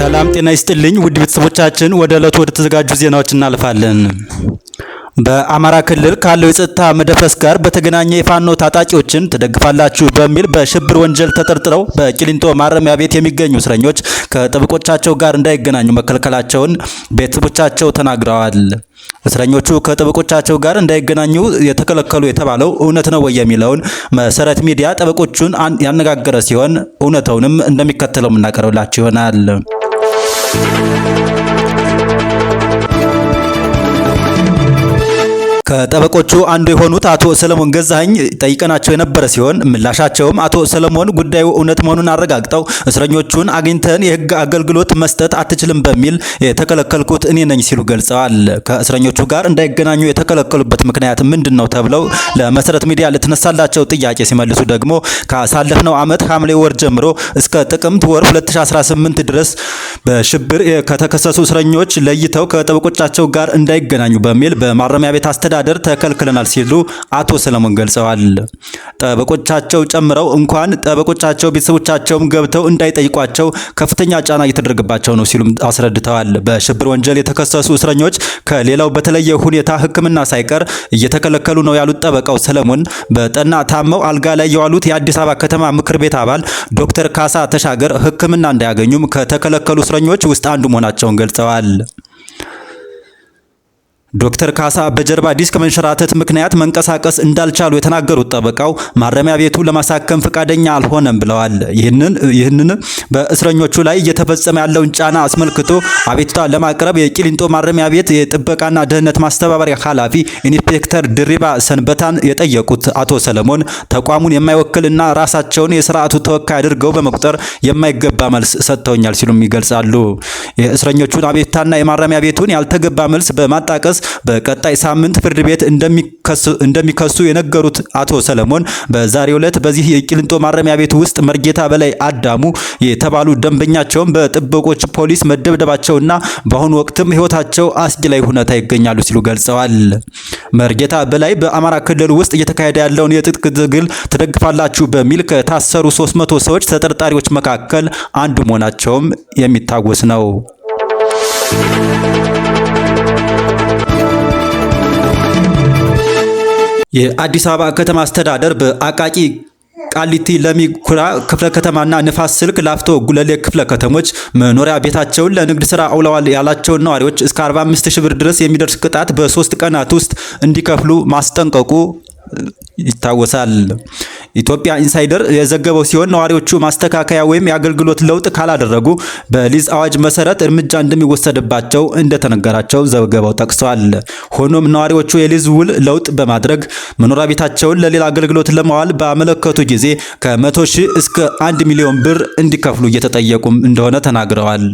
ሰላም ጤና ይስጥልኝ ውድ ቤተሰቦቻችን፣ ወደ ዕለቱ ወደ ተዘጋጁ ዜናዎች እናልፋለን። በአማራ ክልል ካለው የጸጥታ መደፍረስ ጋር በተገናኘ የፋኖ ታጣቂዎችን ትደግፋላችሁ በሚል በሽብር ወንጀል ተጠርጥረው በቂሊንጦ ማረሚያ ቤት የሚገኙ እስረኞች ከጠበቆቻቸው ጋር እንዳይገናኙ መከልከላቸውን ቤተሰቦቻቸው ተናግረዋል። እስረኞቹ ከጠበቆቻቸው ጋር እንዳይገናኙ የተከለከሉ የተባለው እውነት ነው ወይ የሚለውን መሰረት ሚዲያ ጠበቆቹን ያነጋገረ ሲሆን እውነታውንም እንደሚከተለው እናቀርብላችሁ ይሆናል። ከጠበቆቹ አንዱ የሆኑት አቶ ሰለሞን ገዛኸኝ ጠይቀናቸው የነበረ ሲሆን ምላሻቸውም አቶ ሰለሞን ጉዳዩ እውነት መሆኑን አረጋግጠው እስረኞቹን አግኝተን የሕግ አገልግሎት መስጠት አትችልም በሚል የተከለከልኩት እኔ ነኝ ሲሉ ገልጸዋል። ከእስረኞቹ ጋር እንዳይገናኙ የተከለከሉበት ምክንያት ምንድን ነው ተብለው ለመሰረት ሚዲያ ለተነሳላቸው ጥያቄ ሲመልሱ ደግሞ ካሳለፍነው ዓመት ሐምሌ ወር ጀምሮ እስከ ጥቅምት ወር 2018 ድረስ በሽብር ከተከሰሱ እስረኞች ለይተው ከጠበቆቻቸው ጋር እንዳይገናኙ በሚል በማረሚያ ቤት አስተዳደር ተከልክለናል ሲሉ አቶ ሰለሞን ገልጸዋል። ጠበቆቻቸው ጨምረው እንኳን ጠበቆቻቸው ቤተሰቦቻቸውም ገብተው እንዳይጠይቋቸው ከፍተኛ ጫና እየተደረገባቸው ነው ሲሉም አስረድተዋል። በሽብር ወንጀል የተከሰሱ እስረኞች ከሌላው በተለየ ሁኔታ ሕክምና ሳይቀር እየተከለከሉ ነው ያሉት ጠበቃው ሰለሞን በጠና ታመው አልጋ ላይ የዋሉት የአዲስ አበባ ከተማ ምክር ቤት አባል ዶክተር ካሳ ተሻገር ሕክምና እንዳያገኙም ከተከለከሉ እስረኞች ውስጥ አንዱ መሆናቸውን ገልጸዋል። ዶክተር ካሳ በጀርባ ዲስክ መንሸራተት ምክንያት መንቀሳቀስ እንዳልቻሉ የተናገሩት ጠበቃው ማረሚያ ቤቱ ለማሳከም ፈቃደኛ አልሆነም ብለዋል። ይህንን በእስረኞቹ ላይ እየተፈጸመ ያለውን ጫና አስመልክቶ አቤቱታ ለማቅረብ የቂሊንጦ ማረሚያ ቤት የጥበቃና ደህንነት ማስተባበሪያ ኃላፊ ኢንስፔክተር ድሪባ ሰንበታን የጠየቁት አቶ ሰለሞን ተቋሙን የማይወክልና ራሳቸውን የስርዓቱ ተወካይ አድርገው በመቁጠር የማይገባ መልስ ሰጥተውኛል ሲሉም ይገልጻሉ። የእስረኞቹን አቤቱታና የማረሚያ ቤቱን ያልተገባ መልስ በማጣቀስ በቀጣይ ሳምንት ፍርድ ቤት እንደሚከሱ የነገሩት አቶ ሰለሞን በዛሬው ዕለት በዚህ የቂሊንጦ ማረሚያ ቤት ውስጥ መርጌታ በላይ አዳሙ የተባሉ ደንበኛቸውን በጥበቆች ፖሊስ መደብደባቸውና በአሁኑ ወቅትም ሕይወታቸው አስጊ ላይ ሁኔታ ይገኛሉ ሲሉ ገልጸዋል። መርጌታ በላይ በአማራ ክልል ውስጥ እየተካሄደ ያለውን የትጥቅ ትግል ትደግፋላችሁ በሚል ከታሰሩ 300 ሰዎች ተጠርጣሪዎች መካከል አንዱ መሆናቸውም የሚታወስ ነው። የአዲስ አበባ ከተማ አስተዳደር በአቃቂ ቃሊቲ ለሚ ኩራ ክፍለ ከተማና ንፋስ ስልክ ላፍቶ ጉለሌ ክፍለ ከተሞች መኖሪያ ቤታቸውን ለንግድ ስራ አውለዋል ያላቸውን ነዋሪዎች እስከ 45,000 ብር ድረስ የሚደርስ ቅጣት በ3 ቀናት ውስጥ እንዲከፍሉ ማስጠንቀቁ ይታወሳል። ኢትዮጵያ ኢንሳይደር የዘገበው ሲሆን ነዋሪዎቹ ማስተካከያ ወይም የአገልግሎት ለውጥ ካላደረጉ በሊዝ አዋጅ መሰረት እርምጃ እንደሚወሰድባቸው እንደተነገራቸው ዘገባው ጠቅሷል። ሆኖም ነዋሪዎቹ የሊዝ ውል ለውጥ በማድረግ መኖሪያ ቤታቸውን ለሌላ አገልግሎት ለማዋል ባመለከቱ ጊዜ ከ100,000 እስከ 1 ሚሊዮን ብር እንዲከፍሉ እየተጠየቁም እንደሆነ ተናግረዋል።